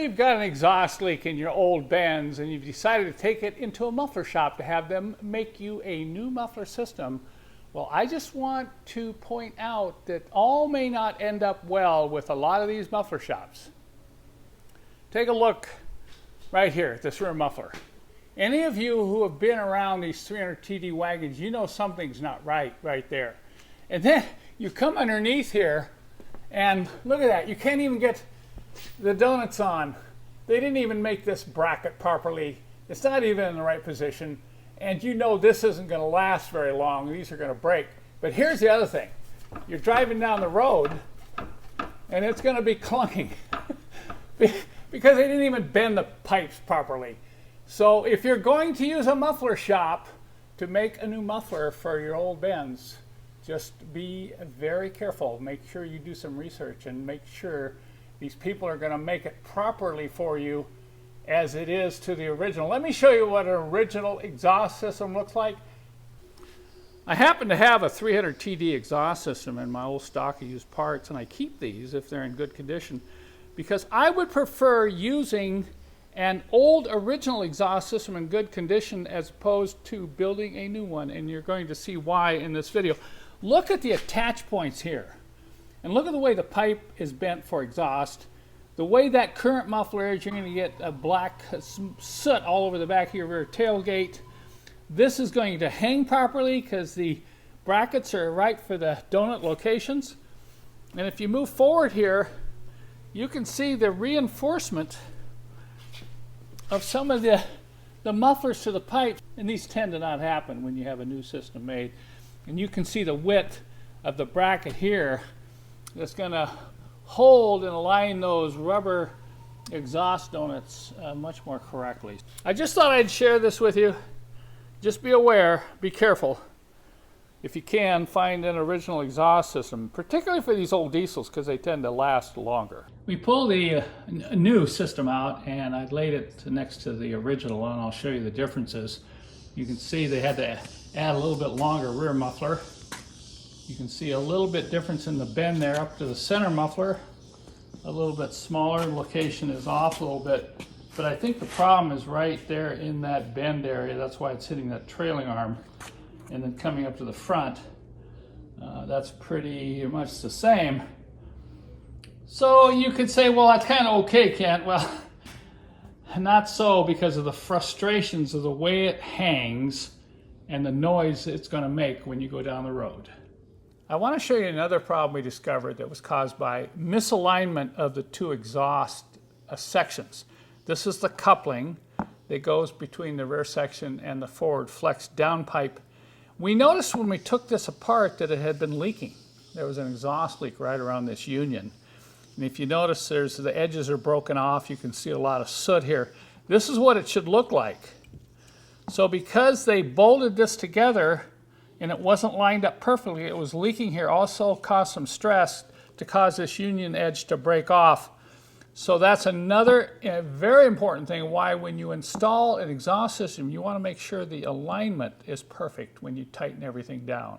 Say you've got an exhaust leak in your old Benz and you've decided to take it into a muffler shop to have them make you a new muffler system. Well, I just want to point out that all may not end up well with a lot of these muffler shops. Take a look right here at this rear muffler. Any of you who have been around these 300 TD wagons, you know something's not right there. And then you come underneath here and look at that. You can't even get the donuts on. They didn't even make this bracket properly. It's not even in the right position. And you know this isn't going to last very long. These are going to break. But here's the other thing. You're driving down the road and it's going to be clunking because they didn't even bend the pipes properly. So if you're going to use a muffler shop to make a new muffler for your old Benz, just be very careful. Make sure you do some research and make sure these people are going to make it properly for you as it is to the original. Let me show you what an original exhaust system looks like. I happen to have a 300 TD exhaust system in my old stock of used parts, and I keep these if they're in good condition because I would prefer using an old original exhaust system in good condition as opposed to building a new one, and you're going to see why in this video. Look at the attach points here and look at the way the pipe is bent for exhaust. The way that current muffler is, you're going to get a black soot all over the back of your rear tailgate. This is going to hang properly because the brackets are right for the donut locations. And if you move forward here, you can see the reinforcement of some of the mufflers to the pipes, and these tend to not happen when you have a new system made. And you can see the width of the bracket here that's going to hold and align those rubber exhaust donuts much more correctly. I just thought I'd share this with you. Just be aware, be careful. If you can, find an original exhaust system, particularly for these old diesels because they tend to last longer. We pulled the new system out and I laid it next to the original and I'll show you the differences. You can see they had to add a little bit longer rear muffler. You can see a little bit difference in the bend there up to the center muffler. A little bit smaller, location is off a little bit, but I think the problem is right there in that bend area. That's why it's hitting that trailing arm. And then coming up to the front, that's pretty much the same. So you could say, well, that's kind of okay, Kent. Well, not so because of the frustrations of the way it hangs and the noise it's going to make when you go down the road. I want to show you another problem we discovered that was caused by misalignment of the two exhaust sections. This is the coupling that goes between the rear section and the forward flex downpipe. We noticed when we took this apart that it had been leaking. There was an exhaust leak right around this union. And if you notice, the edges are broken off. You can see a lot of soot here. This is what it should look like. So because they bolted this together and it wasn't lined up perfectly, it was leaking here, also caused some stress to cause this union edge to break off. So that's another very important thing why when you install an exhaust system, you want to make sure the alignment is perfect when you tighten everything down.